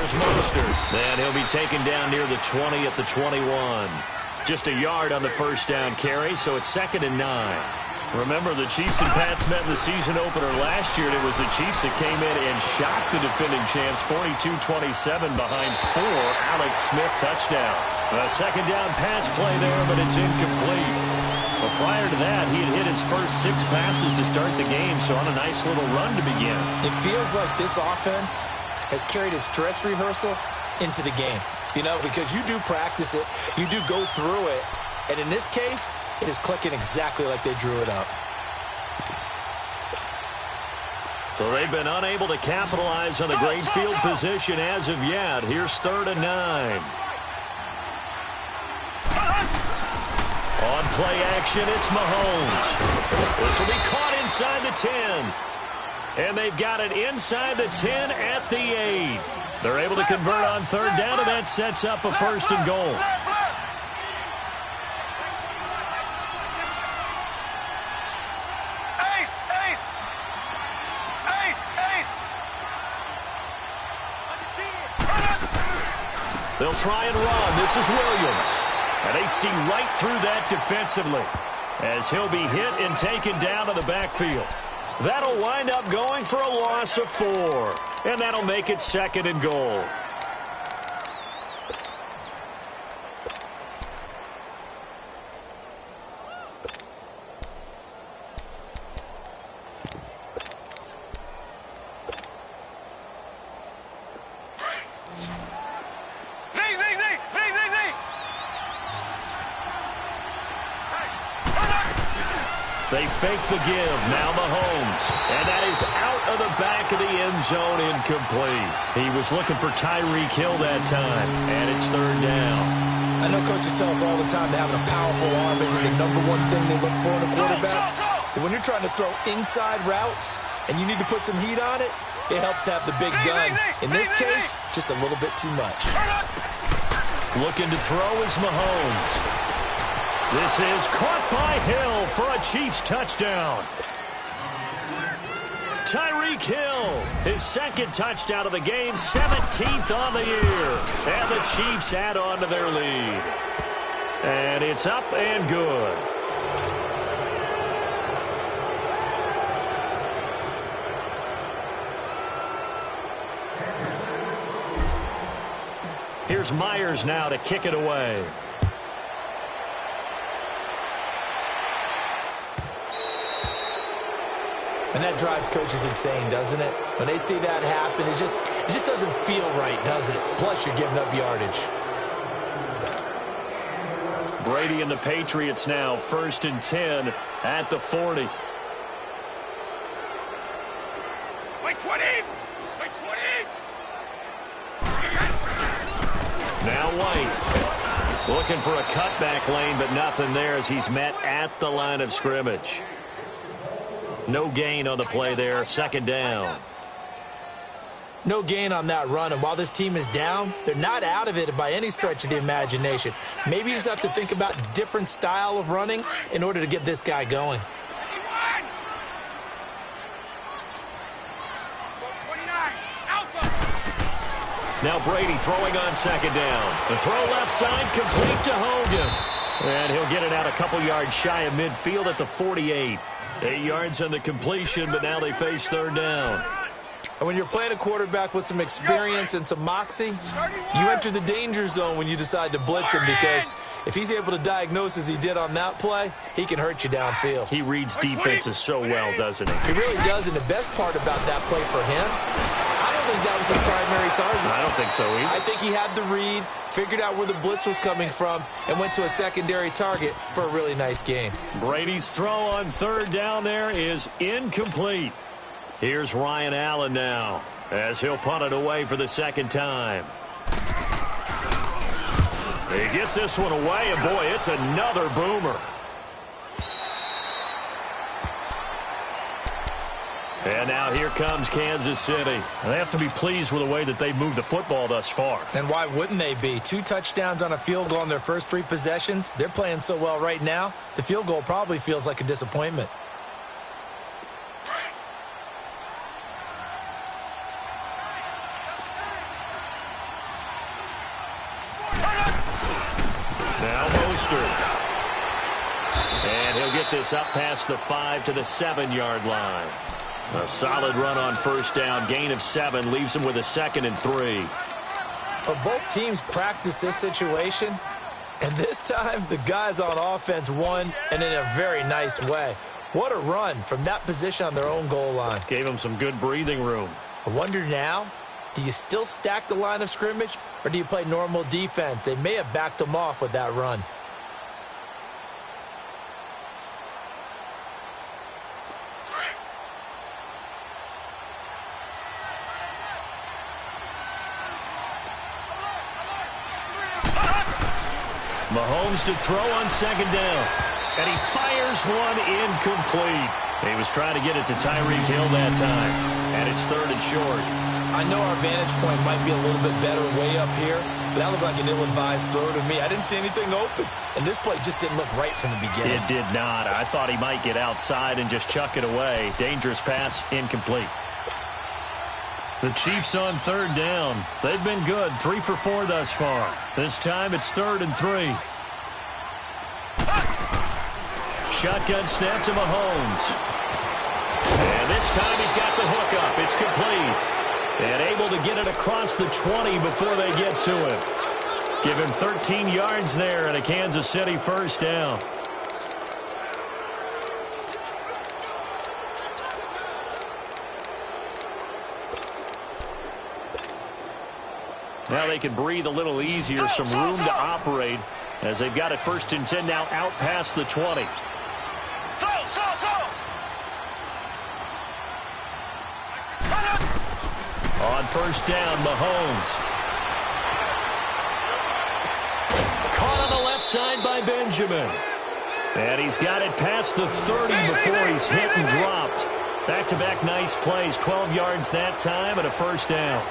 Here's Mostert. And he'll be taken down near the 20 at the 21. Just a yard on the first down carry, so it's 2nd and 9. Remember, the Chiefs and Pats met in the season opener last year, and it was the Chiefs that came in and shocked the defending champs 42-27 behind 4 Alex Smith touchdowns. A second down pass play there, but it's incomplete. But prior to that, he had hit his first 6 passes to start the game, so on a nice little run to begin. It feels like this offense has carried its dress rehearsal into the game. You know, because you do practice it, you do go through it, and in this case, it is clicking exactly like they drew it up. So they've been unable to capitalize on the great field position as of yet. Here's 3rd and 9. On play action, it's Mahomes. This will be caught inside the 10. And they've got it inside the 10 at the 8. They're able to convert on 3rd down, and that sets up a 1st and goal. They'll try and run. This is Williams. And they see right through that defensively as he'll be hit and taken down to the backfield. That'll wind up going for a loss of 4. And that'll make it 2nd and goal. They fake the give. Now Mahomes. And that is out of the back of the end zone, incomplete. He was looking for Tyreek Hill that time, and it's 3rd down. I know coaches tell us all the time that having a powerful arm isn't the #1 thing they look for in a quarterback. But when you're trying to throw inside routes and you need to put some heat on it, it helps have the big gun. In this case, just a little bit too much. Looking to throw is Mahomes. This is caught by Hill for a Chiefs touchdown. Tyreek Hill, his 2nd touchdown of the game, 17th on the year. And the Chiefs add on to their lead. And it's up and good. Here's Myers now to kick it away. And that drives coaches insane, doesn't it? When they see that happen, it just doesn't feel right, does it? Plus, you're giving up yardage. Brady and the Patriots now, 1st and 10 at the 40. Wait 20! Wait 20! Now White. Looking for a cutback lane, but nothing there as he's met at the line of scrimmage. No gain on the play there, 2nd down. No gain on that run, and while this team is down, they're not out of it by any stretch of the imagination. Maybe you just have to think about a different style of running in order to get this guy going. Now Brady throwing on 2nd down. The throw left side complete to Hogan. And he'll get it out a couple yards shy of midfield at the 48. 8 yards on the completion, but now they face 3rd down. And when you're playing a quarterback with some experience and some moxie, you enter the danger zone when you decide to blitz him, because if he's able to diagnose as he did on that play, he can hurt you downfield. He reads defenses so well, doesn't he? He really does, and the best part about that play for him, I don't think that was his primary target. I don't think so either. I think he had the read, figured out where the blitz was coming from, and went to a secondary target for a really nice gain. Brady's throw on 3rd down there is incomplete. Here's Ryan Allen now as he'll punt it away for the 2nd time. He gets this one away, and boy, it's another boomer. And now here comes Kansas City. They have to be pleased with the way that they've moved the football thus far. And why wouldn't they be? 2 touchdowns on a field goal in their first 3 possessions. They're playing so well right now, the field goal probably feels like a disappointment. Now Mostert. And he'll get this up past the 5 to the 7-yard line. A solid run on first down. Gain of 7 leaves him with a 2nd and 3. Well, both teams practice this situation, and this time the guys on offense won, and in a very nice way. What a run from that position on their own goal line. Gave him some good breathing room. I wonder now, do you still stack the line of scrimmage, or do you play normal defense? They may have backed them off with that run. Mahomes to throw on 2nd down. And he fires one incomplete. He was trying to get it to Tyreek Hill that time. And it's 3rd and short. I know our vantage point might be a little bit better way up here, but that looked like an ill-advised throw to me. I didn't see anything open. And this play just didn't look right from the beginning. It did not. I thought he might get outside and just chuck it away. Dangerous pass, incomplete. The Chiefs on 3rd down. They've been good, 3 for 4 thus far. This time it's 3rd and 3. Shotgun snap to Mahomes. And this time he's got the hook up. It's complete. And able to get it across the 20 before they get to it. Give him 13 yards there and a Kansas City first down. Now they can breathe a little easier, some room to operate as they've got it 1st and 10 now out past the 20. On 1st down, Mahomes. Caught on the left side by Benjamin. And he's got it past the 30 before he's hit and dropped. Back-to-back nice plays, 12 yards that time and a first down.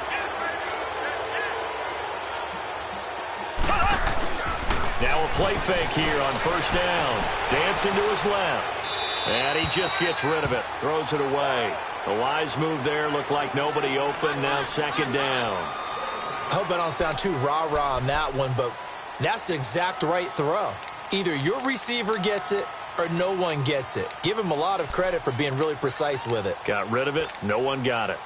Now a play fake here on 1st down. Dancing to his left. And he just gets rid of it. Throws it away. A wise move there. Looked like nobody open. Now 2nd down. I hope I don't sound too rah-rah on that one, but that's the exact right throw. Either your receiver gets it or no one gets it. Give him a lot of credit for being really precise with it. Got rid of it. No one got it.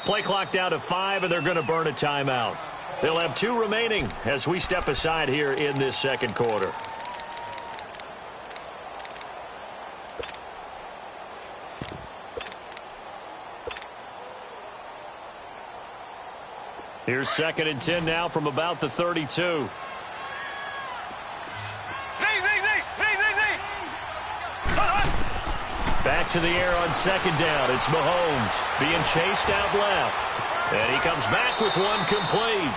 Play clock down to 5, and they're going to burn a timeout. They'll have 2 remaining as we step aside here in this 2nd quarter. Here's 2nd and 10 now from about the 32. Back to the air on 2nd down. It's Mahomes being chased out left. And he comes back with one complete.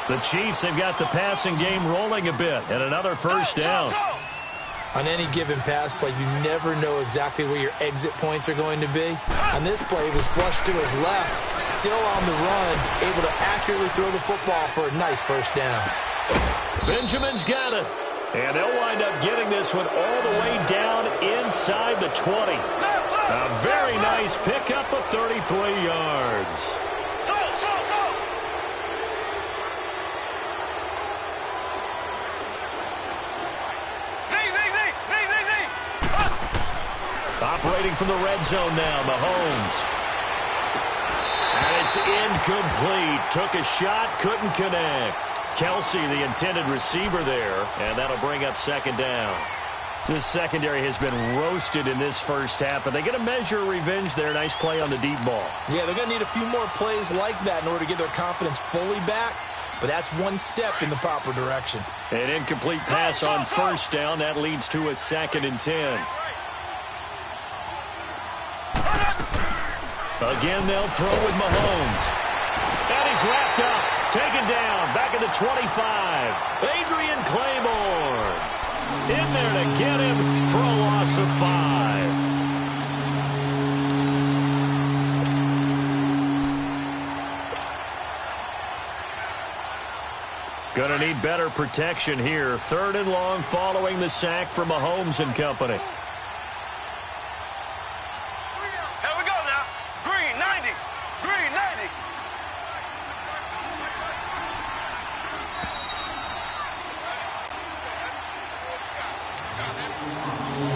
The Chiefs have got the passing game rolling a bit. And another first down. On any given pass play, you never know exactly where your exit points are going to be. On this play, he was flushed to his left, still on the run, able to accurately throw the football for a nice first down. Benjamin's got it. And they'll wind up getting this one all the way down inside the 20. A very nice pickup of 33 yards. Operating from the red zone now, Mahomes. And it's incomplete. Took a shot, couldn't connect. Kelsey, the intended receiver there, and that'll bring up 2nd down. This secondary has been roasted in this first half, but they get a measure of revenge there. Nice play on the deep ball. Yeah, they're going to need a few more plays like that in order to get their confidence fully back, but that's one step in the proper direction. An incomplete pass on 1st down. That leads to a 2nd and 10. Again, they'll throw with Mahomes. And he's wrapped up. Taken down, back at the 25. Adrian Claiborne in there to get him for a loss of 5. Going to need better protection here. 3rd and long following the sack from Mahomes and company. Here we go now. Green 90. Green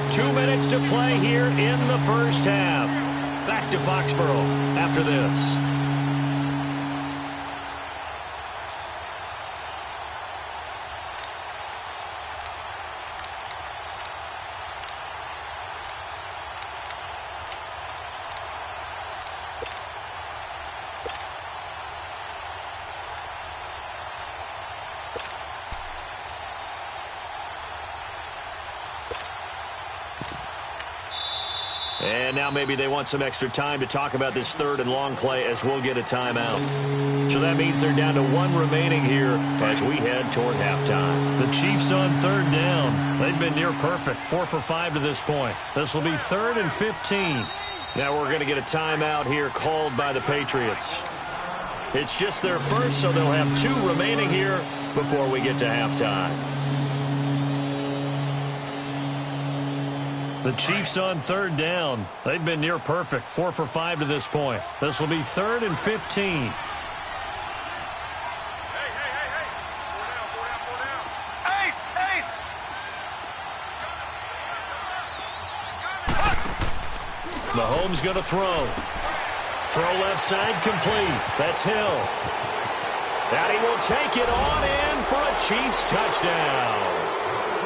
90. 2 minutes to play here in the first half. Back to Foxborough after this. And now maybe they want some extra time to talk about this 3rd and long play as we'll get a timeout. So that means they're down to 1 remaining here as we head toward halftime. The Chiefs on 3rd down. They've been near perfect, 4 for 5 to this point. This will be 3rd and 15. Now we're going to get a timeout here called by the Patriots. It's just their first, so they'll have 2 remaining here before we get to halftime. The Chiefs on 3rd down. They've been near perfect, 4 for 5 to this point. This will be 3rd and 15. Mahomes going to throw. Throw left side complete. That's Hill. And he will take it on in for a Chiefs touchdown.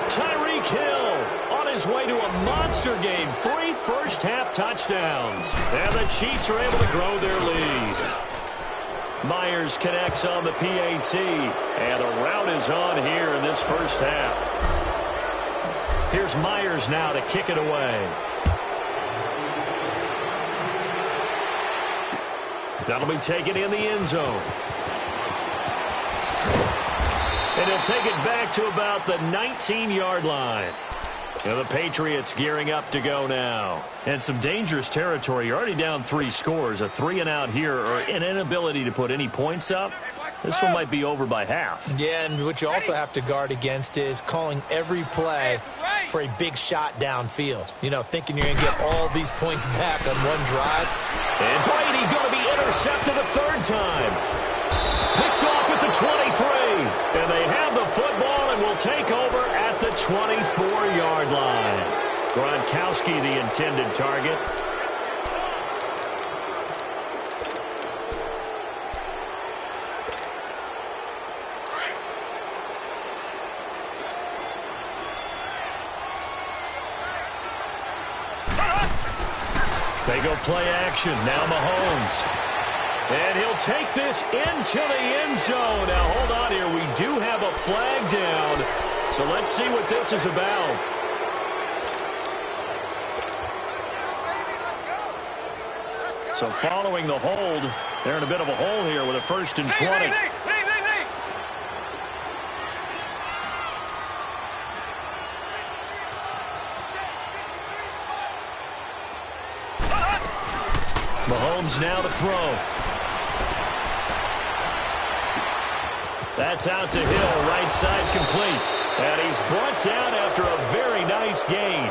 Tyreek Hill on his way to a monster game. 3 first-half touchdowns. And the Chiefs are able to grow their lead. Myers connects on the PAT. And the route is on here in this first half. Here's Myers now to kick it away. That'll be taken in the end zone. And he'll take it back to about the 19-yard line. And the Patriots gearing up to go now. And some dangerous territory. You're already down 3 scores. A 3-and-out here or an inability to put any points up. This one might be over by half. Yeah, and what you also have to guard against is calling every play for a big shot downfield. You know, thinking you're going to get all these points back on one drive. And Brady going to be intercepted a 3rd time. Picked off at the 23. And they have the football and will take over at the 24-yard line. Gronkowski, the intended target. They go play action. Now Mahomes. And he'll take this into the end zone. Now, hold on here. We do have a flag down. So let's see what this is about. So following the hold, they're in a bit of a hole here with a 1st and 20. Mahomes now to throw. That's out to Hill, right side complete. And he's brought down after a very nice gain.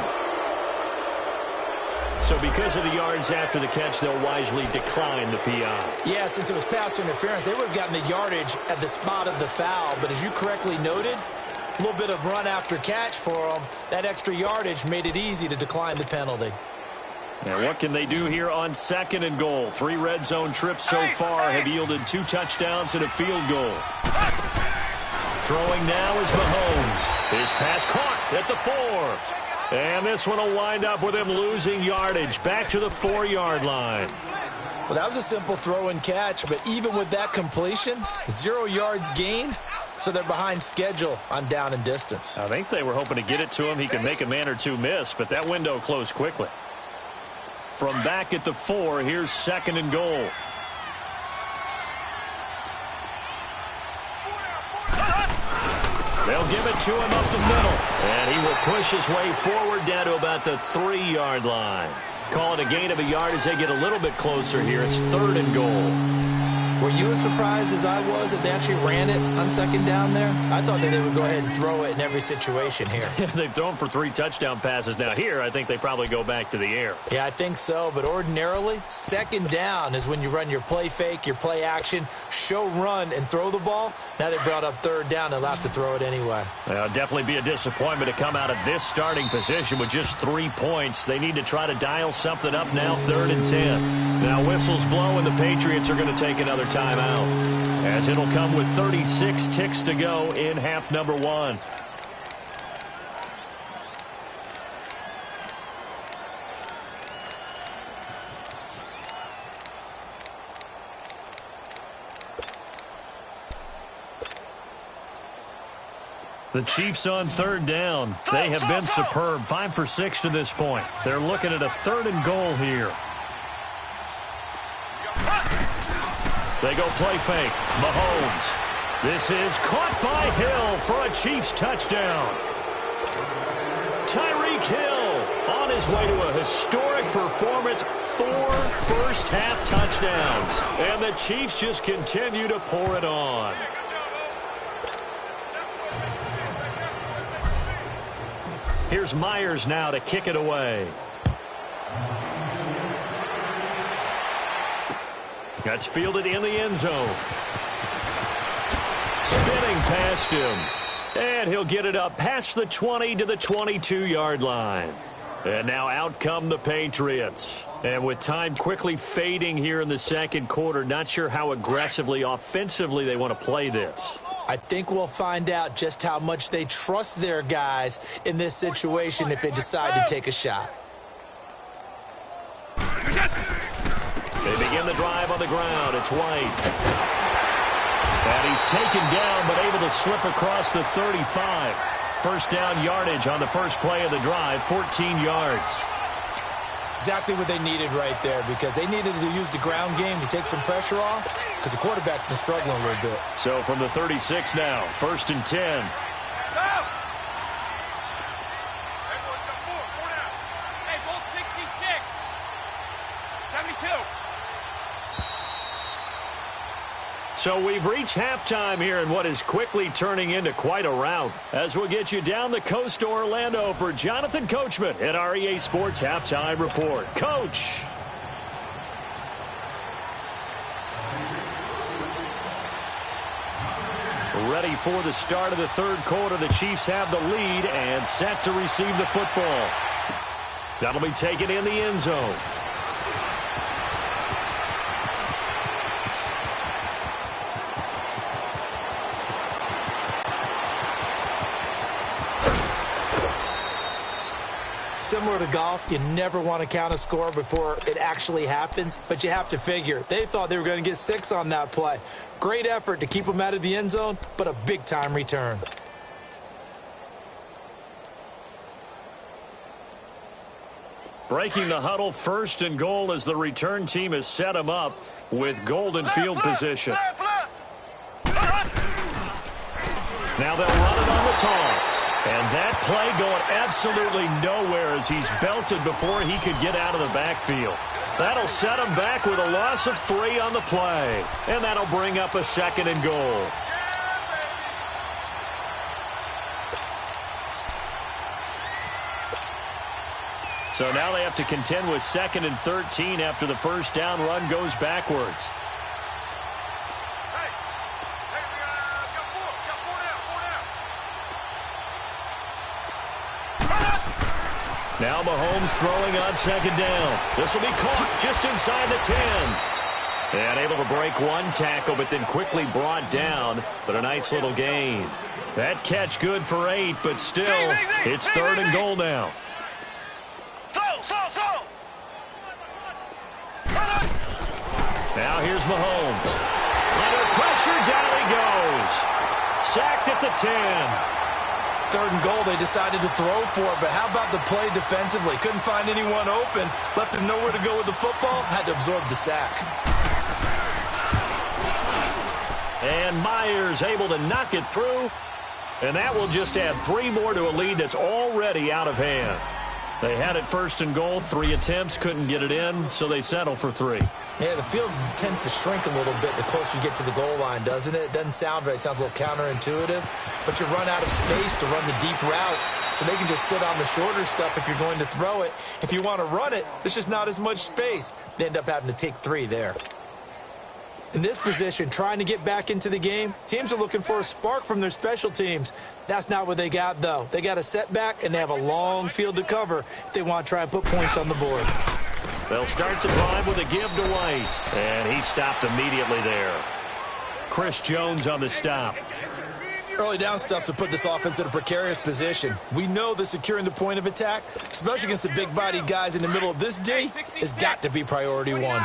So because of the yards after the catch, they'll wisely decline the PI. Yeah, since it was pass interference, they would have gotten the yardage at the spot of the foul. But as you correctly noted, a little bit of run after catch for them. That extra yardage made it easy to decline the penalty. And what can they do here on 2nd and goal? 3 red zone trips so far have yielded 2 touchdowns and a field goal. Throwing now is Mahomes. His pass caught at the 4. And this one will wind up with him losing yardage back to the 4-yard line. Well, that was a simple throw and catch, but even with that completion, 0 yards gained, so they're behind schedule on down and distance. I think they were hoping to get it to him. He could make a man or 2 miss, but that window closed quickly. From back at the 4, here's 2nd and goal. They'll give it to him up the middle. And he will push his way forward down to about the 3-yard line. Call it a gain of a yard as they get a little bit closer here. It's 3rd and goal. Were you as surprised as I was that they actually ran it on second down there? I thought that they would go ahead and throw it in every situation here. Yeah, they've thrown for 3 touchdown passes. Now here, I think they probably go back to the air. Yeah, I think so, but ordinarily, second down is when you run your play fake, your play action, show run, and throw the ball. Now they brought up third down, they'll have to throw it anyway. It'll definitely be a disappointment to come out of this starting position with just 3 points. They need to try to dial something up now, 3rd and 10. Now whistles blow, and the Patriots are going to take another timeout, as it'll come with 36 ticks to go in half number 1. The Chiefs on 3rd down. They have been superb, 5 for 6 to this point. They're looking at a 3rd and goal here. They go play fake. Mahomes. This is caught by Hill for a Chiefs touchdown. Tyreek Hill on his way to a historic performance. 4 first-half touchdowns. And the Chiefs just continue to pour it on. Here's Myers now to kick it away. That's fielded in the end zone. Spinning past him. And he'll get it up past the 20 to the 22-yard line. And now out come the Patriots. And with time quickly fading here in the second quarter, not sure how aggressively, offensively they want to play this. I think we'll find out just how much they trust their guys in this situation if they decide to take a shot. They begin the drive on the ground. It's White. And he's taken down but able to slip across the 35. First down yardage on the first play of the drive, 14 yards. Exactly what they needed right there, because they needed to use the ground game to take some pressure off, because the quarterback's been struggling a little bit. So from the 36 now, 1st and 10. So we've reached halftime here in what is quickly turning into quite a rout, as we'll get you down the coast to Orlando for Jonathan Coachman at our EA Sports Halftime Report. Coach. Ready for the start of the 3rd quarter. The Chiefs have the lead and set to receive the football. That'll be taken in the end zone. Similar to golf, you never want to count a score before it actually happens, but you have to figure. They thought they were going to get 6 on that play. Great effort to keep them out of the end zone, but a big-time return. Breaking the huddle, 1st and goal as the return team has set them up with golden field position. Now they'll run it on the toss. And that play going absolutely nowhere as he's belted before he could get out of the backfield. That'll set him back with a loss of 3 on the play. And that'll bring up a 2nd and goal. So now they have to contend with 2nd and 13 after the first down run goes backwards. Now Mahomes throwing on 2nd down. This will be caught just inside the 10. And able to break 1 tackle, but then quickly brought down. But a nice little gain. That catch good for 8, but still, it's 3rd and goal now. Now here's Mahomes. Under pressure, down he goes. Sacked at the 10. 3rd and goal, they decided to throw for it, but how about the play defensively? Couldn't find anyone open, left him nowhere to go with the football, had to absorb the sack. And Myers able to knock it through, and that will just add 3 more to a lead that's already out of hand. They had it first and goal, 3 attempts, couldn't get it in, so they settle for 3. Yeah, the field tends to shrink a little bit the closer you get to the goal line, doesn't it? It doesn't sound right. It sounds a little counterintuitive. But you run out of space to run the deep routes, so they can just sit on the shorter stuff if you're going to throw it. If you want to run it, there's just not as much space. They end up having to take 3 there. In this position, trying to get back into the game, teams are looking for a spark from their special teams. That's not what they got, though. They got a setback, and they have a long field to cover if they want to try and put points on the board. They'll start the drive with a give to White, and he stopped immediately there. Chris Jones on the stop. Early down stuff to put this offense in a precarious position. We know that securing the point of attack, especially against the big-bodied guys in the middle of this D, has got to be priority 1.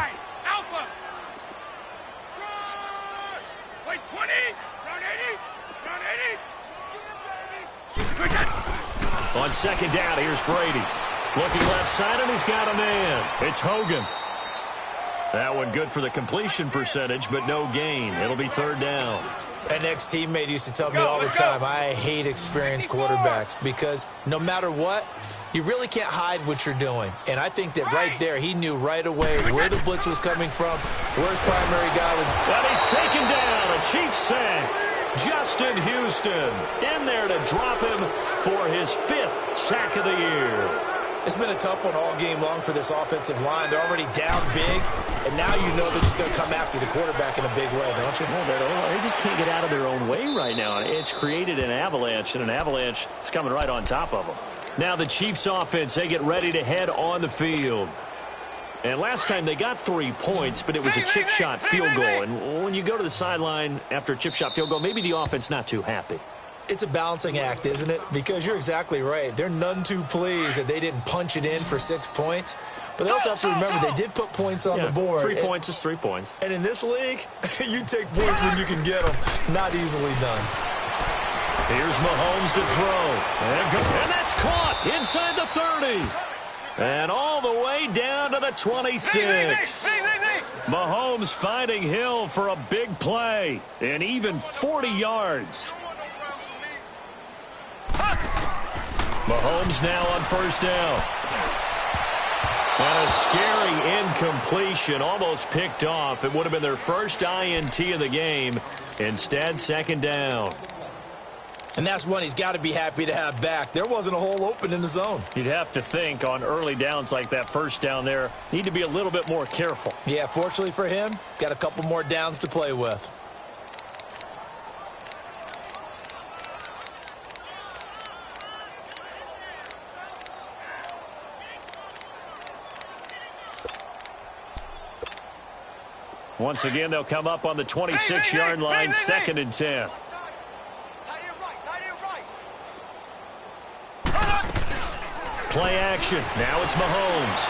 On second down, here's Brady. Looking left side, and he's got a man. It's Hogan. That one good for the completion percentage, but no gain. It'll be 3rd down. An ex-teammate used to tell me all the time, I hate experienced quarterbacks because no matter what, you really can't hide what you're doing. And I think that right there, he knew right away where the blitz was coming from, where his primary guy was. But he's taken down. A Chiefs sack. Justin Houston in there to drop him for his 5th sack of the year. It's been a tough one all game long for this offensive line. They're already down big, and now you know they're just going to come after the quarterback in a big way, don't you? Well, they just can't get out of their own way right now. It's created an avalanche, and an avalanche is coming right on top of them. Now the Chiefs offense, they get ready to head on the field. And last time they got 3 points, but it was a chip shot field goal. And when you go to the sideline after a chip shot field goal, maybe the offense not too happy. It's a balancing act, isn't it? Because you're exactly right. They're none too pleased that they didn't punch it in for 6 points. But they also have to remember they did put points on the board. 3 points is 3 points. And in this league, you take points when you can get them. Not easily done. Here's Mahomes to throw. And that's caught inside the 30. And all the way down to the 26. Mahomes finding Hill for a big play. And even 40 yards. Mahomes now on 1st down. And a scary incompletion, almost picked off. It would have been their first INT of the game. Instead, 2nd down. And that's one he's got to be happy to have back. There wasn't a hole open in the zone. You'd have to think on early downs like that 1st down there, need to be a little bit more careful. Yeah, fortunately for him, got a couple more downs to play with. Once again, they'll come up on the 26-yard line, 2nd and 10. Play action. Now it's Mahomes.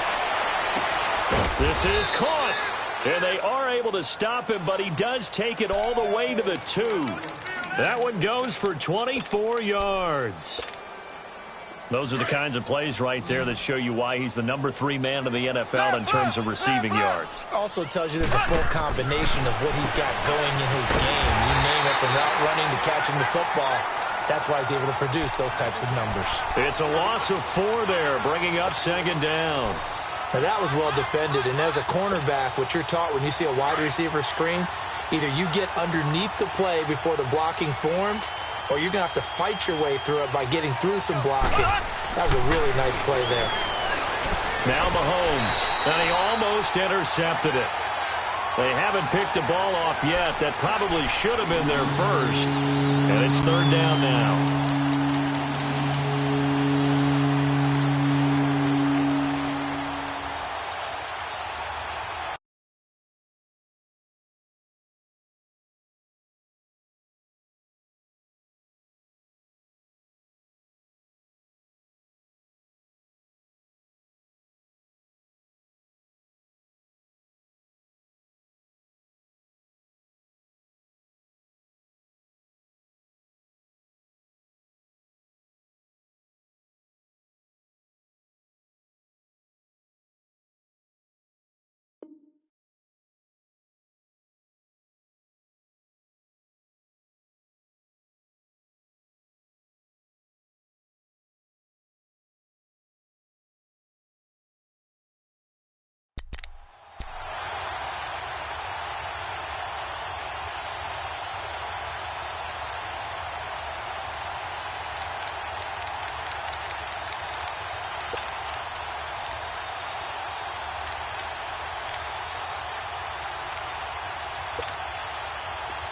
This is caught. And they are able to stop him, but he does take it all the way to the 2. That one goes for 24 yards. Those are the kinds of plays right there that show you why he's the number 3 man in the NFL in terms of receiving yards. Also tells you there's a full combination of what he's got going in his game. You name it, from route running to catching the football. That's why he's able to produce those types of numbers. It's a loss of 4 there, bringing up 2nd down. Now that was well defended, and as a cornerback, what you're taught when you see a wide receiver screen, either you get underneath the play before the blocking forms, or you're going to have to fight your way through it by getting through some blocking. That was a really nice play there. Now Mahomes, and he almost intercepted it. They haven't picked a ball off yet. That probably should have been their first. And it's 3rd down now.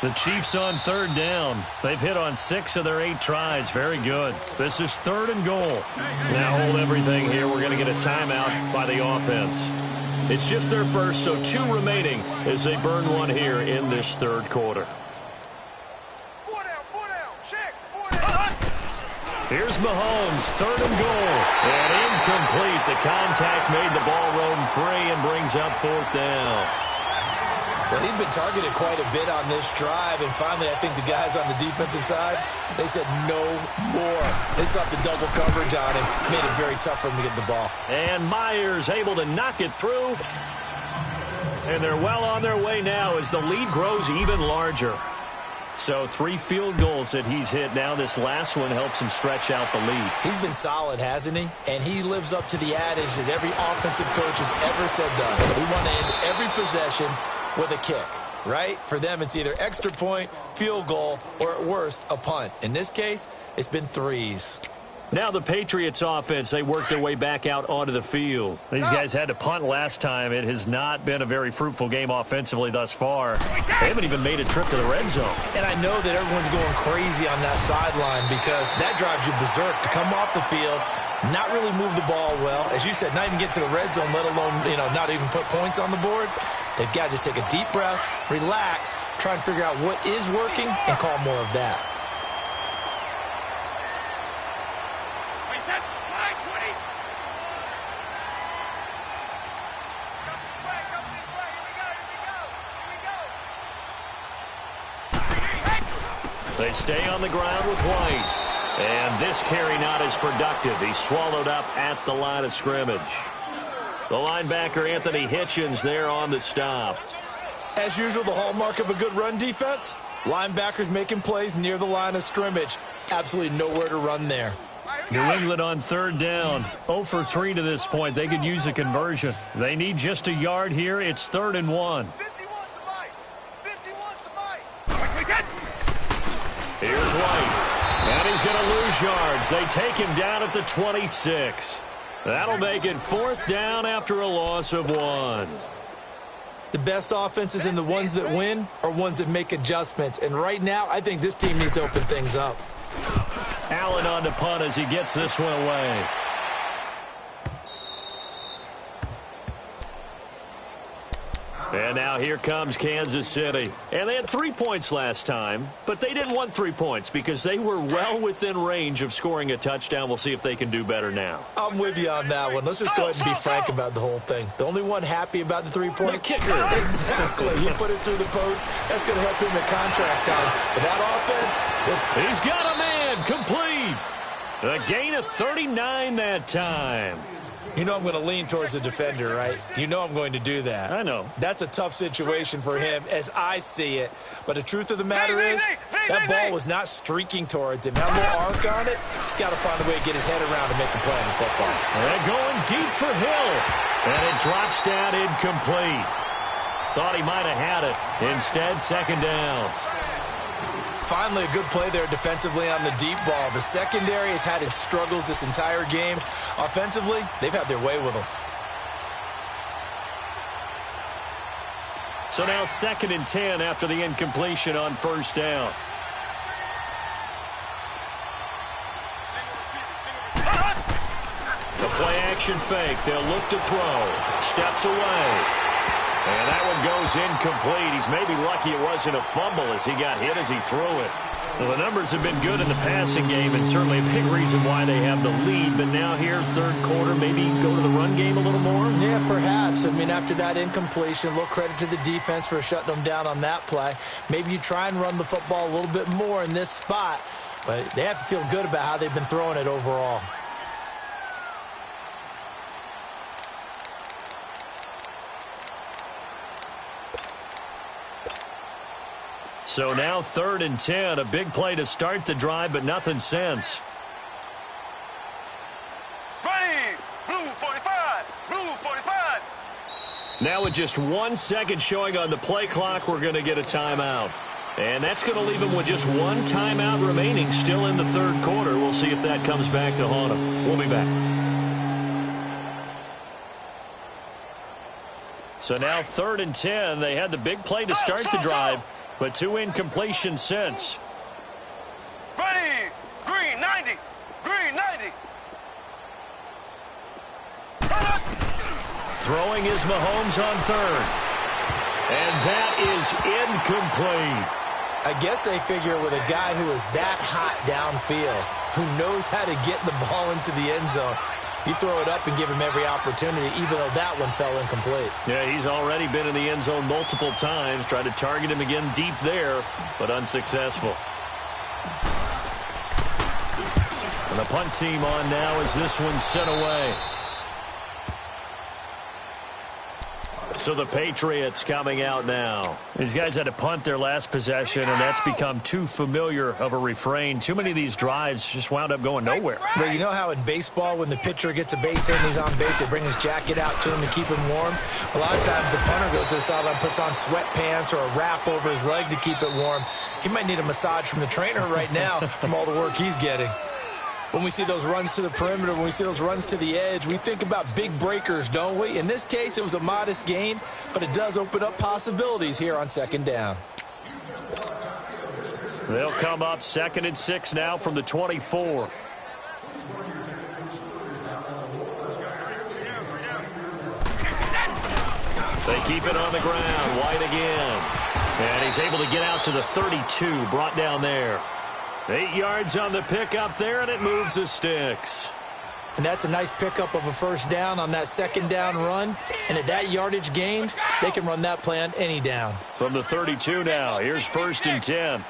The Chiefs on third down. They've hit on 6 of their 8 tries. Very good. This is 3rd and goal. Now hold everything here. We're going to get a timeout by the offense. It's just their first, so 2 remaining as they burn one here in this 3rd quarter. Here's Mahomes, 3rd and goal. And incomplete. The contact made the ball roam free and brings up 4th down. Well, he'd been targeted quite a bit on this drive, and finally I think the guys on the defensive side, they said no more. They slapped the double coverage on him, made it very tough for him to get the ball. And Myers able to knock it through. And they're well on their way now as the lead grows even larger. So 3 field goals that he's hit now. This last one helps him stretch out the lead. He's been solid, hasn't he? And he lives up to the adage that every offensive coach has ever said does. We want to end every possession with a kick, right? For them, it's either extra point, field goal, or at worst, a punt. In this case, it's been 3s. Now the Patriots offense, they work their way back out onto the field. These guys had to punt last time. It has not been a very fruitful game offensively thus far. They haven't even made a trip to the red zone. And I know that everyone's going crazy on that sideline because that drives you berserk to come off the field, not really move the ball well. As you said, not even get to the red zone, let alone, not even put points on the board. They've got to just take a deep breath, relax, try and figure out what is working, and call more of that. They stay on the ground with White. And this carry not as productive. He's swallowed up at the line of scrimmage. The linebacker, Anthony Hitchens, there on the stop. As usual, the hallmark of a good run defense, linebackers making plays near the line of scrimmage. Absolutely nowhere to run there. New England on 3rd down. 0 for 3 to this point. They could use a conversion. They need just a yard here. It's 3rd and 1. Here's White. And he's going to lose yards. They take him down at the 26. That'll make it 4th down after a loss of 1. The best offenses and the ones that win are ones that make adjustments. And right now, I think this team needs to open things up. Allen on to punt as he gets this one away. And now here comes Kansas City. And they had 3 points last time, but they didn't want 3 points because they were well within range of scoring a touchdown. We'll see if they can do better now. I'm with you on that one. Let's just go ahead and be frank about the whole thing. The only one happy about the 3-point? The kicker. Exactly. He put it through the post. That's going to help him at contract time. But that offense, he's got a man complete. A gain of 39 that time. You know I'm going to lean towards the defender, right? You know I'm going to do that. I know. That's a tough situation for him as I see it. But the truth of the matter is, that ball was not streaking towards him. Had a little arc on it. He's got to find a way to get his head around to make a play in football. They're going deep for Hill. And it drops down incomplete. Thought he might have had it. Instead, 2nd down. Finally, a good play there defensively on the deep ball. The secondary has had its struggles this entire game. Offensively, they've had their way with them. So now 2nd and 10 after the incompletion on 1st down. The play action fake. They'll look to throw. Steps away. And that one goes incomplete. He's maybe lucky it wasn't a fumble as he got hit as he threw it. Well, the numbers have been good in the passing game and certainly a big reason why they have the lead. But now here, 3rd quarter, maybe go to the run game a little more? Yeah, perhaps. I mean, after that incompletion, a little credit to the defense for shutting them down on that play. Maybe you try and run the football a little bit more in this spot. But they have to feel good about how they've been throwing it overall. So now 3rd and 10, a big play to start the drive, but nothing since. Slave, blue 45, blue 45. Now with just 1 second showing on the play clock, we're going to get a timeout. And that's going to leave them with just 1 timeout remaining still in the 3rd quarter. We'll see if that comes back to haunt them. We'll be back. So now 3rd and 10. They had the big play to start the drive, but 2 incompletions since. Ready, green 90, green 90. Throwing is Mahomes on 3rd. And that is incomplete. I guess they figure with a guy who is that hot downfield, who knows how to get the ball into the end zone, you throw it up and give him every opportunity, even though that one fell incomplete. Yeah, he's already been in the end zone multiple times. Tried to target him again deep there, but unsuccessful. And the punt team on now as this one's sent away. So the Patriots coming out now. These guys had to punt their last possession, and that's become too familiar of a refrain. Too many of these drives just wound up going nowhere. Well, you know how in baseball, when the pitcher gets a base hit and he's on base, they bring his jacket out to him to keep him warm? A lot of times the punter goes to the sideline, puts on sweatpants or a wrap over his leg to keep it warm. He might need a massage from the trainer right now from all the work he's getting. When we see those runs to the perimeter, when we see those runs to the edge, we think about big breakers, don't we? In this case, it was a modest gain, but it does open up possibilities here on 2nd down. They'll come up 2nd and 6 now from the 24. They keep it on the ground. White again. And he's able to get out to the 32, brought down there. 8 yards on the pickup there, and it moves the sticks. And that's a nice pickup of a 1st down on that 2nd down run. And at that yardage gained, they can run that play on any down. From the 32 now, here's 1st and 10.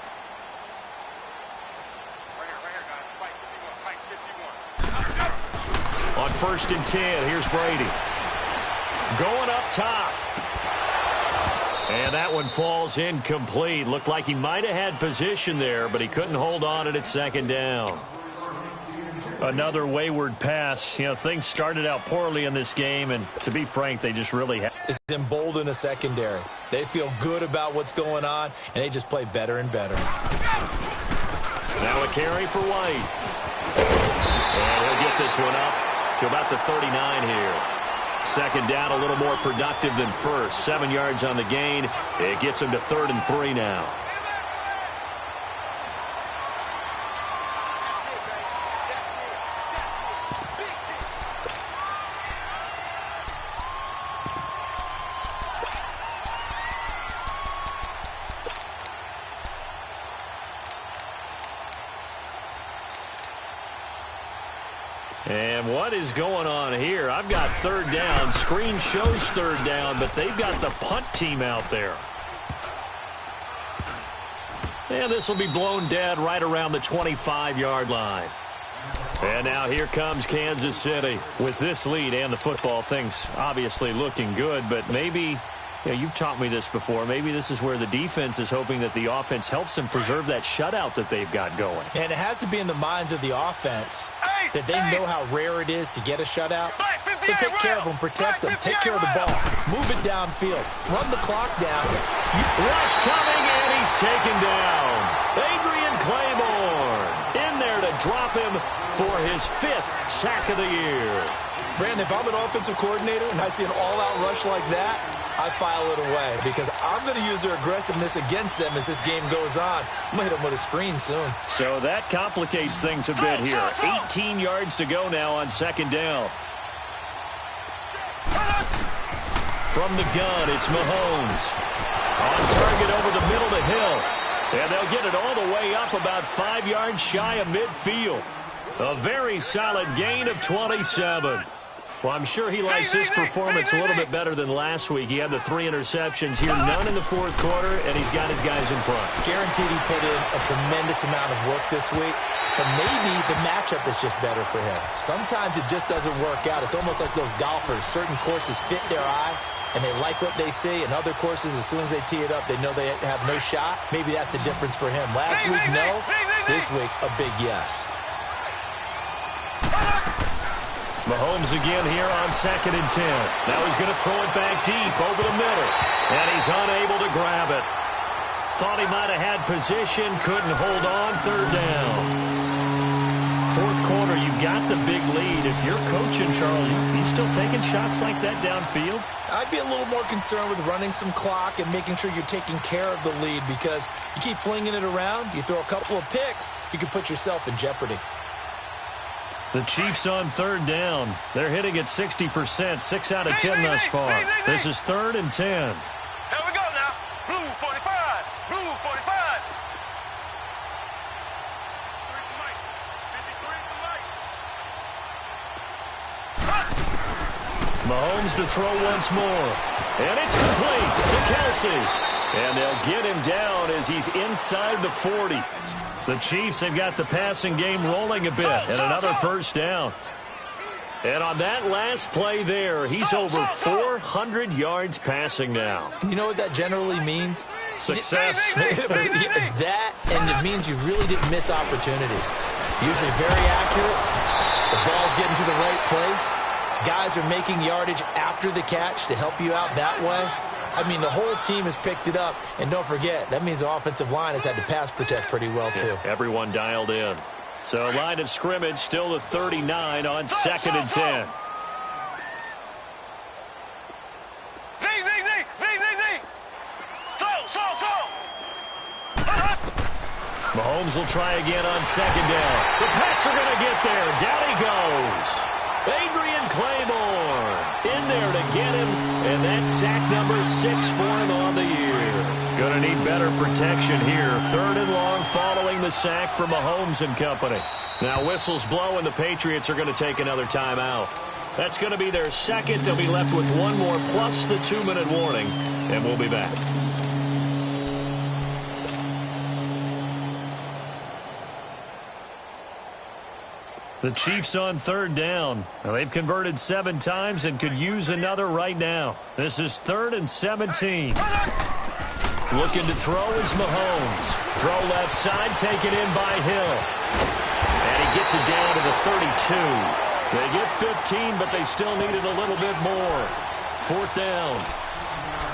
On 1st and 10, here's Brady. Going up top. And that one falls incomplete. Looked like he might have had position there, but he couldn't hold on it at 2nd down. Another wayward pass. You know, things started out poorly in this game, and to be frank, they just really have. It's emboldened a secondary. They feel good about what's going on, and they just play better and better. Now a carry for White. And he'll get this one up to about the 39 here. 2nd down, a little more productive than 1st. 7 yards on the gain. It gets him to 3rd and 3 now. And what is going on here? I've got 3rd down. Screen shows 3rd down, but they've got the punt team out there. And this will be blown dead right around the 25-yard line. And now here comes Kansas City. With this lead and the football, things obviously looking good, but maybe, you've taught me this before, maybe this is where the defense is hoping that the offense helps them preserve that shutout that they've got going. And it has to be in the minds of the offense that they know how rare it is to get a shutout. So take care of them, protect them, take care of the ball, move it downfield, run the clock down. Rush coming, and he's taken down. Adrian Claiborne in there to drop him for his 5th sack of the year. Brandon, if I'm an offensive coordinator and I see an all-out rush like that, I file it away because I'm going to use their aggressiveness against them as this game goes on. I'm going to hit them with a screen soon. So that complicates things a bit here. 18 yards to go now on 2nd down. From the gun, it's Mahomes. On target over the middle to Hill. And they'll get it all the way up about 5 yards shy of midfield. A very solid gain of 27. Well, I'm sure he likes his performance a little bit better than last week. He had the 3 interceptions here, none in the 4th quarter, and he's got his guys in front. Guaranteed he put in a tremendous amount of work this week, but maybe the matchup is just better for him. Sometimes it just doesn't work out. It's almost like those golfers. Certain courses fit their eye, and they like what they see, and other courses, as soon as they tee it up, they know they have no shot. Maybe that's the difference for him. Last week, no. This week, a big yes. Mahomes again here on 2nd and 10. Now he's going to throw it back deep over the middle. And he's unable to grab it. Thought he might have had position, couldn't hold on. 3rd down. fourth quarter, you've got the big lead. If you're coaching, Charles, you still taking shots like that downfield? I'd be a little more concerned with running some clock and making sure you're taking care of the lead, because you keep flinging it around, you throw a couple of picks, you can put yourself in jeopardy. The Chiefs on third down. They're hitting at 60%, 6 out of 10 thus far. This is 3rd and 10. Here we go now. Blue 45. Blue 45. Mahomes to throw once more. And it's complete to Kelsey. And they'll get him down as he's inside the 40. The Chiefs have got the passing game rolling a bit, and another first down. And on that last play there, he's over 400 yards passing now. You know what that generally means? Success. That, and it means you really didn't miss opportunities. Usually very accurate. The ball's getting to the right place. Guys are making yardage after the catch to help you out that way. I mean, the whole team has picked it up. And don't forget, that means the offensive line has had to pass protect pretty well, too. Yeah, everyone dialed in. So line of scrimmage still the 39 on 2nd and 10. Mahomes will try again on 2nd down. The Pats are going to get there. Down he goes. Adrian Claiborne in there to get him, and that's sack number 6 for him on the year. Going to need better protection here. 3rd and long following the sack for Mahomes and company. Now whistles blow, and the Patriots are going to take another timeout. That's going to be their second. They'll be left with one more plus the 2-minute warning, and we'll be back. The Chiefs on 3rd down. Now, they've converted 7 times and could use another right now. This is 3rd and 17. Looking to throw is Mahomes. Throw left side, taken in by Hill. And he gets it down to the 32. They get 15, but they still needed a little bit more. 4th down.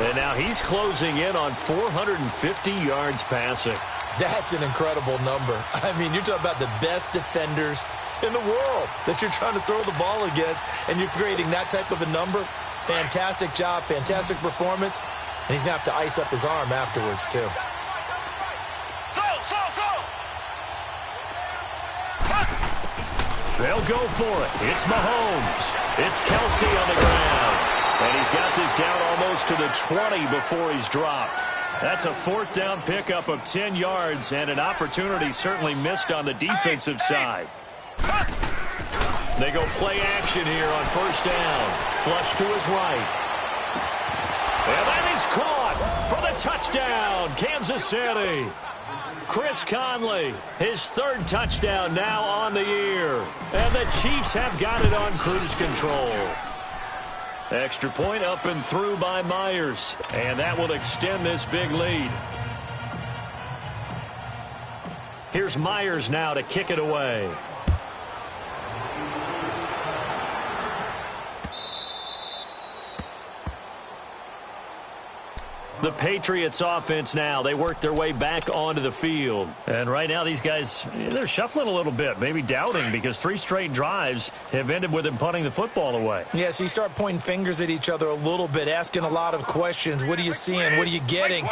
And now he's closing in on 450 yards passing. That's an incredible number. I mean, you're talking about the best defenders in the world that you're trying to throw the ball against, and you're creating that type of a number. Fantastic job, fantastic performance, and he's going to have to ice up his arm afterwards, too. They'll go for it. It's Mahomes. It's Kelsey on the ground. And he's got this down almost to the 20 before he's dropped. That's a 4th down pickup of 10 yards, and an opportunity certainly missed on the defensive side. They go play action here on 1st down. Flush to his right. And that is caught for the touchdown, Kansas City. Chris Conley, his 3rd touchdown now on the year. And the Chiefs have got it on cruise control. Extra point up and through by Myers. And that will extend this big lead. Here's Myers now to kick it away. The Patriots offense now. They work their way back onto the field. And right now these guys, they're shuffling a little bit, maybe doubting, because 3 straight drives have ended with them punting the football away. Yeah, so you start pointing fingers at each other a little bit, asking a lot of questions. What are you seeing? What are you getting?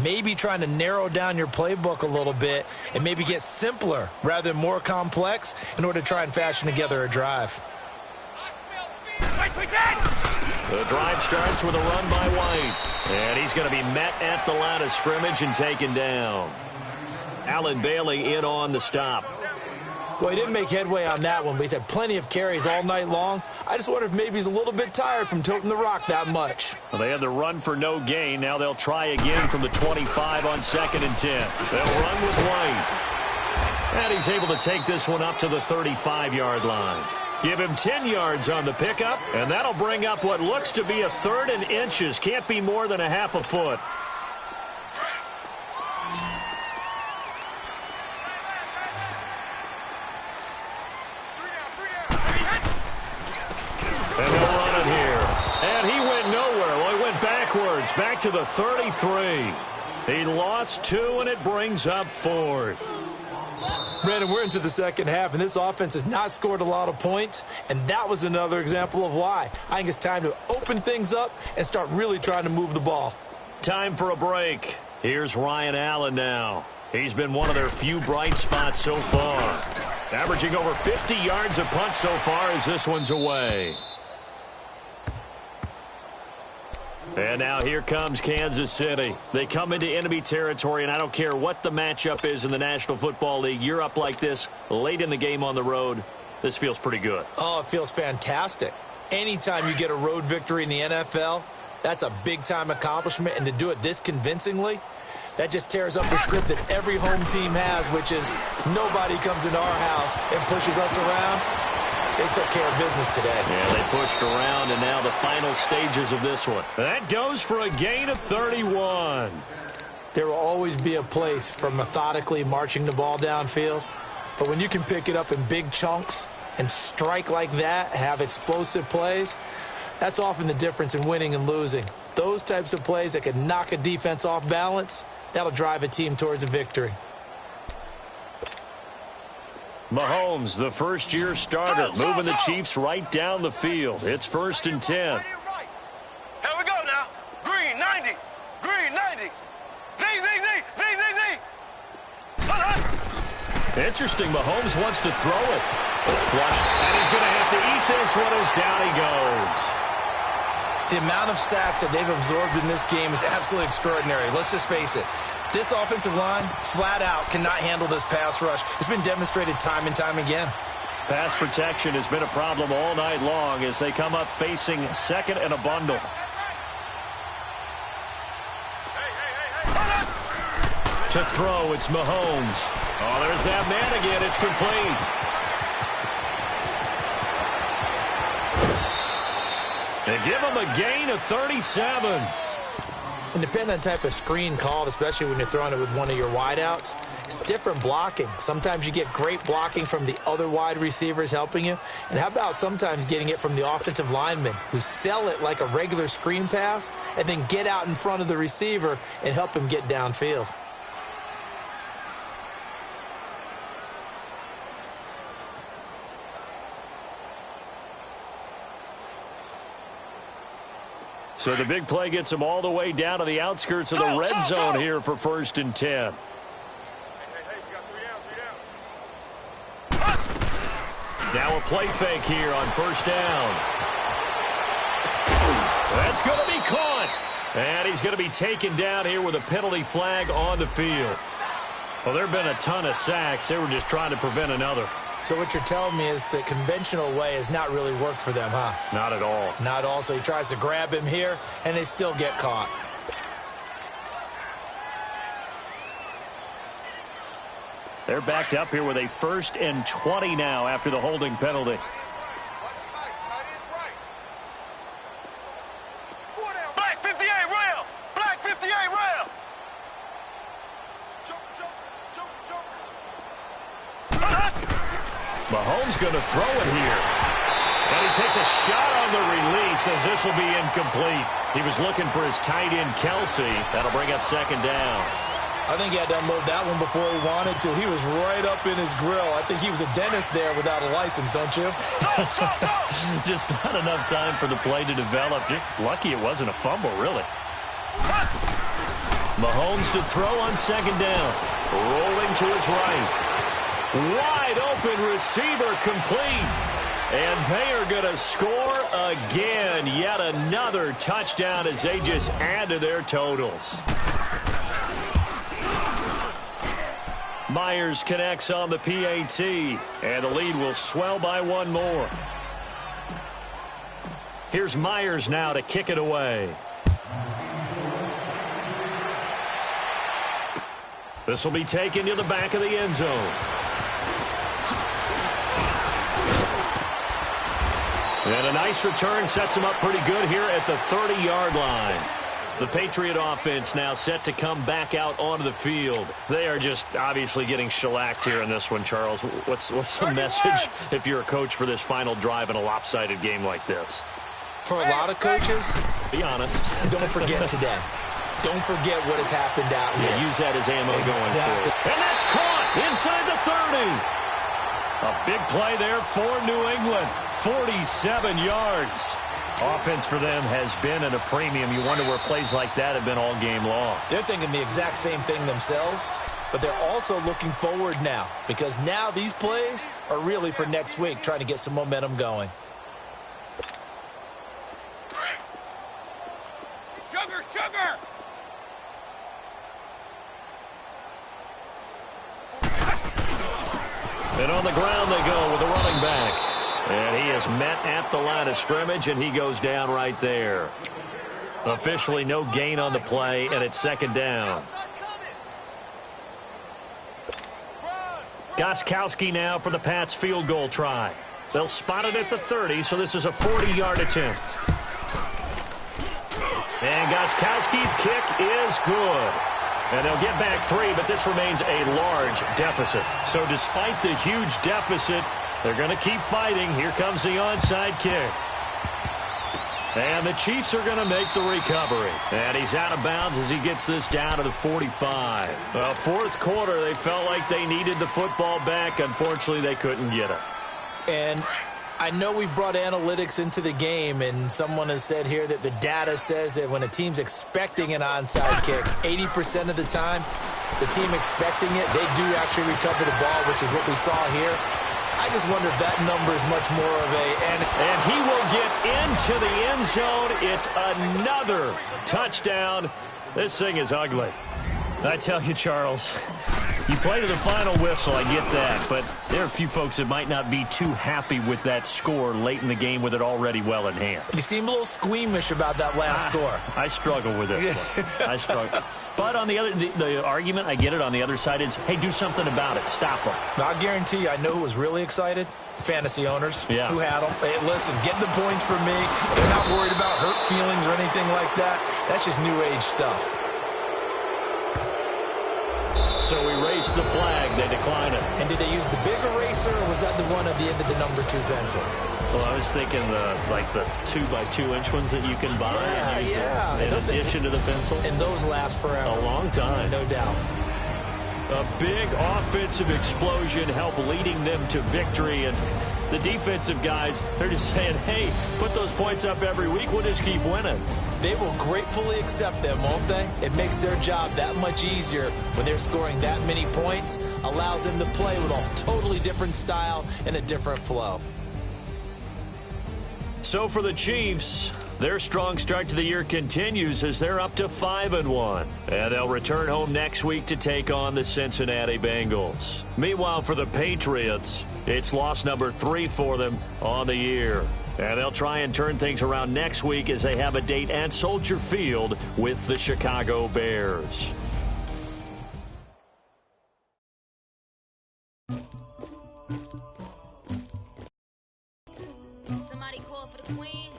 Maybe trying to narrow down your playbook a little bit and maybe get simpler rather than more complex in order to try and fashion together a drive. The drive starts with a run by White. And he's going to be met at the line of scrimmage and taken down. Allen Bailey in on the stop. Well, he didn't make headway on that one, but he's had plenty of carries all night long. I just wonder if maybe he's a little bit tired from toting the rock that much. Well, they had the run for no gain. Now they'll try again from the 25 on 2nd and 10. They'll run with White. And he's able to take this one up to the 35-yard line. Give him 10 yards on the pickup, and that'll bring up what looks to be a 3rd and inches. Can't be more than a half a foot. And they'll run it here. And he went nowhere. Well, he went backwards, back to the 33. He lost 2, and it brings up 4th. Brandon, we're into the second half, and this offense has not scored a lot of points, and that was another example of why. I think it's time to open things up and start really trying to move the ball. Time for a break. Here's Ryan Allen now. He's been one of their few bright spots so far. Averaging over 50 yards a punt so far as this one's away. And now here comes Kansas City. They come into enemy territory, and I don't care what the matchup is in the National Football League. You're up like this late in the game on the road. This feels pretty good. Oh, it feels fantastic. Anytime you get a road victory in the NFL, that's a big-time accomplishment, and to do it this convincingly, that just tears up the script that every home team has, which is nobody comes into our house and pushes us around. They took care of business today. Yeah, they pushed around, and now the final stages of this one. That goes for a gain of 31. There will always be a place for methodically marching the ball downfield, but when you can pick it up in big chunks and strike like that, have explosive plays, that's often the difference in winning and losing. Those types of plays that can knock a defense off balance, that'll drive a team towards a victory. Mahomes, the first-year starter, moving the Chiefs right down the field. It's 1st and 10. Here we go now. Green, 90. Green, 90. Z. Interesting. Mahomes wants to throw it. Flush, and he's going to have to eat this one as down he goes. The amount of sacks that they've absorbed in this game is absolutely extraordinary. Let's just face it. This offensive line, flat out, cannot handle this pass rush. It's been demonstrated time and time again. Pass protection has been a problem all night long as they come up facing second and a bundle. To throw, it's Mahomes. Oh, there's that man again. It's complete. They give him a gain of 37. And depending on the type of screen called, especially when you're throwing it with one of your wideouts, it's different blocking. Sometimes you get great blocking from the other wide receivers helping you. And how about sometimes getting it from the offensive linemen who sell it like a regular screen pass and then get out in front of the receiver and help him get downfield. So the big play gets him all the way down to the outskirts of the red zone here for 1st and 10. Hey, you got 3 down. Now a play fake here on 1st down. That's going to be caught. And he's going to be taken down here with a penalty flag on the field. Well, there have been a ton of sacks. They were just trying to prevent another. So what you're telling me is the conventional way has not really worked for them, huh? Not at all. Not at all. So he tries to grab him here, and they still get caught. They're backed up here with a 1st and 20 now after the holding penalty. Black 58 rail. Black 58 rail. Mahomes going to throw it here. And he takes a shot on the release as this will be incomplete. He was looking for his tight end, Kelsey. That'll bring up 2nd down. I think he had to unload that one before he wanted to. He was right up in his grill. I think he was a dentist there without a license, don't you? Just not enough time for the play to develop. Just lucky it wasn't a fumble, really. Mahomes to throw on 2nd down. Rolling to his right. Wide open receiver complete. And they are going to score again. Yet another touchdown as they just add to their totals. Myers connects on the PAT. And the lead will swell by one more. Here's Myers now to kick it away. This will be taken to the back of the end zone. And a nice return sets him up pretty good here at the 30-yard line. The Patriot offense now set to come back out onto the field. They are just obviously getting shellacked here in this one, Charles. What's the message if you're a coach for this final drive in a lopsided game like this? For a lot of coaches, be honest. don't forget today. don't forget what has happened out here. Yeah, use that as ammo going Exactly. forward. And that's caught inside the 30. A big play there for New England. 47 yards. Offense for them has been at a premium. You wonder where plays like that have been all game long. They're thinking the exact same thing themselves, but they're also looking forward now because now these plays are really for next week, trying to get some momentum going. Sugar! And on the ground they go with the running back. And he is met at the line of scrimmage, and he goes down right there. Officially no gain on the play, and it's second down. Gostkowski now for the Pats field goal try. They'll spot it at the 30, so this is a 40-yard attempt. And Gostkowski's kick is good. And they'll get back 3, but this remains a large deficit. So despite the huge deficit, they're going to keep fighting. Here comes the onside kick. And the Chiefs are going to make the recovery. And he's out of bounds as he gets this down to the 45. Fourth quarter, they felt like they needed the football back. Unfortunately, they couldn't get it. And I know we brought analytics into the game, and someone has said here that the data says that when a team's expecting an onside kick, 80% of the time, the team expecting it, they do actually recover the ball, which is what we saw here. I just wonder if that number is much more of a... And he will get into the end zone. It's another touchdown. This thing is ugly. I tell you, Charles, you play to the final whistle, I get that, but there are a few folks that might not be too happy with that score late in the game with it already well in hand. You seem a little squeamish about that last score. I struggle with this one. I struggle. But on the argument, I get it, on the other side is, hey, do something about it. Stop them. I guarantee you, I know who was really excited. Fantasy owners who had them. Hey, listen, get the points for me. They're not worried about hurt feelings or anything like that. That's just new age stuff. So we race the flag. They decline it. And did they use the big eraser, or was that the one at the end of the number 2 pencil? Well, I was thinking the 2x2-inch ones that you can buy and use in addition to the pencil. And those last forever. A long time. No doubt. A big offensive explosion helped leading them to victory. And the defensive guys, they're just saying, hey, put those points up every week. We'll just keep winning. They will gratefully accept them, won't they? It makes their job that much easier when they're scoring that many points. Allows them to play with a totally different style and a different flow. So for the Chiefs, their strong start to the year continues as they're up to 5-1. And they'll return home next week to take on the Cincinnati Bengals. Meanwhile, for the Patriots, it's loss number 3 for them on the year. And they'll try and turn things around next week as they have a date at Soldier Field with the Chicago Bears. Somebody call for the queen.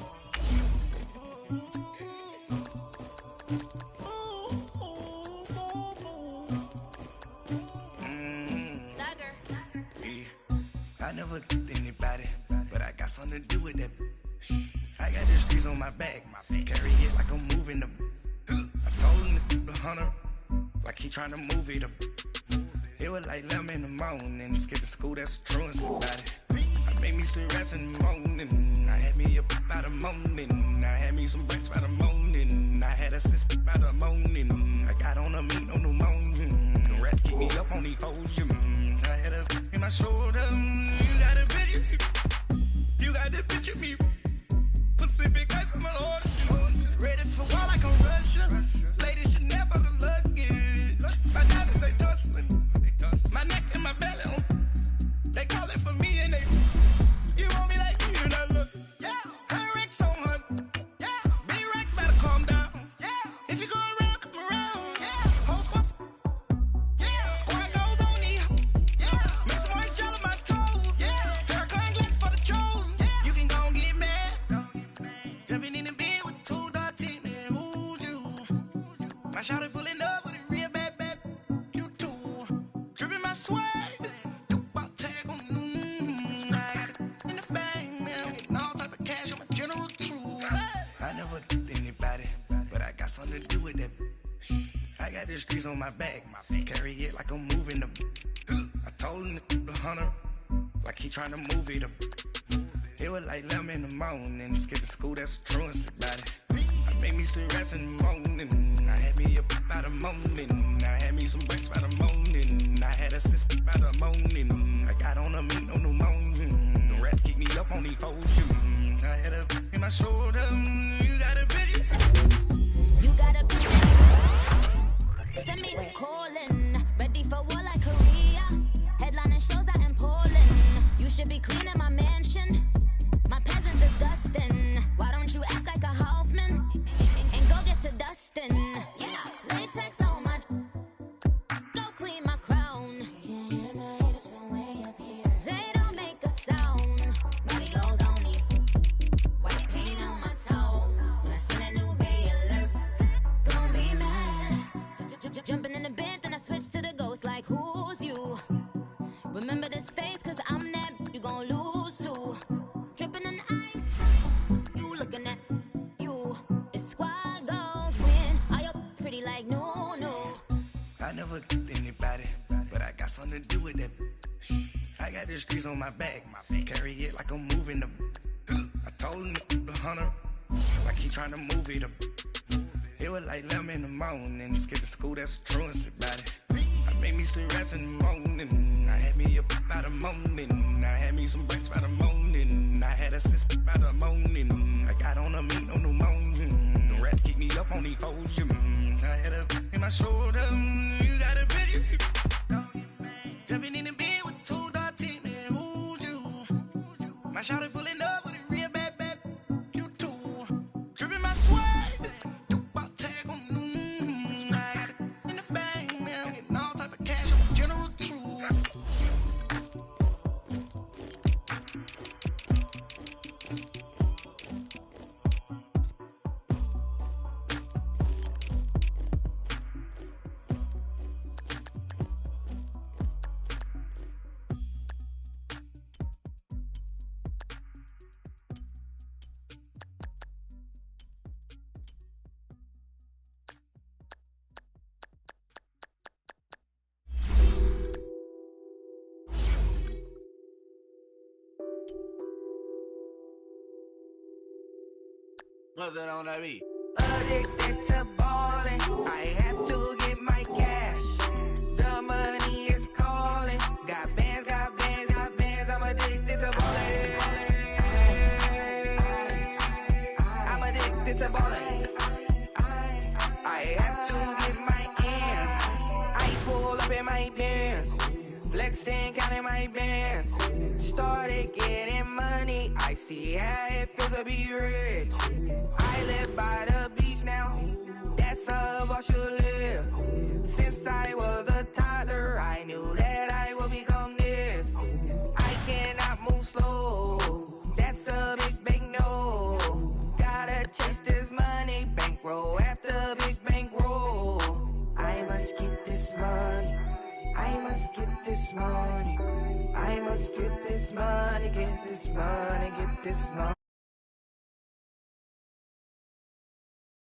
I never killed anybody, but I got something to do with that. I got the streets on my back, carry it like I'm moving the. I told him to keep 100, like he trying to move it up. It was like 11 in the morning, skipping school, that's a truancy about it. I made me some rest in the morning, I had me a pop by the morning, I had me some breaks by the morning, I had a six by the morning, I got on a meat on the morning, the rest keep me up on the podium, I had a in my shoulder, you got a picture, you got the picture me, Pacific ice on my ocean, ready for war like I'm Russia, ladies should never the luggage, my diamonds they tussling, my neck and my belly, they call it for me and they, you want me like you not look, yeah, her Rex on her, yeah, B-Rex better calm down, yeah, if you go around, come around, yeah, whole squad, yeah, squad goes on me, yeah, make some orange gel on my toes, yeah, Farrakhan glass for the chosen, yeah, you can go and get mad, jumping in the bed with 2 dark teeth, man, who's you, my shawty pulling up with a real bad, you too, dripping my swag, something to do with that. I got the streets on my back, carry it like I'm moving the. I told him the 100, like he trying to move it up. It was like 11 in the morning, skipping school, that's a truancy about it. I made me some rest in the morning, I had me up by the morning. I had me some breaks by the morning, I had a six by the morning. I got on a meat, no pneumonia, the rats keep me up on these foes. I had a in my shoulder, you got a bitch. You got a bitch. Send me calling, ready for war like Korea. Headlining shows out in Poland. You should be cleaning my mansion. My peasants disgusting. Why don't you act like a Hoffman and go get to Dustin? Yeah, latex on my. Go clean my crown. Can't hear the haters from way up here. They don't make a sound. Money goes on these white paint on my toes. When I send a new Bay alert, gonna be mad. Jumping in the bed, then I switch to the ghost like who's you? Remember this face, cause I'm that you gon' lose too. Dripping in ice, you looking at you. It's squad goals win. Are you pretty like no, no? I never anybody, but I got something to do with that. I got the streets on my back, carry it like I'm moving the. I told him the 100, like he trying to move it up. It was like 11 in the morning, skipping school, that's a truancy about it. I made me some rest in the morning, I had me up by the morning. I had me some breaks by the morning, I had a six by the morning. I got on a meat, no pneumonia, the rats keep me up on these foes. I had a in my shoulder, you got a bitch. Jumping in the bed with 2 dark teeth, and who's you? My shawty pulling up with a real bad, you too. Dripping my swag, do about tag on. I got it in the bag now, getting all type of cash. I'm a general true. What's that on that beat? Addicted to ballin', I have to get my cash. The money is calling. Got bands, got bands, got bands. I'm addicted to ballin'. I'm addicted to ballin'. I have to get my ends. I pull up in my pants, flexing, counting my bands. Started getting money. I see how it feels to be rich. I live by the beach now, that's how I should live. Since I was a toddler, I knew that I would become this. I cannot move slow, that's a big no. Gotta chase this money, bankroll after big bankroll. I must get this money, I must get this money. I must get this money, get this money, get this money.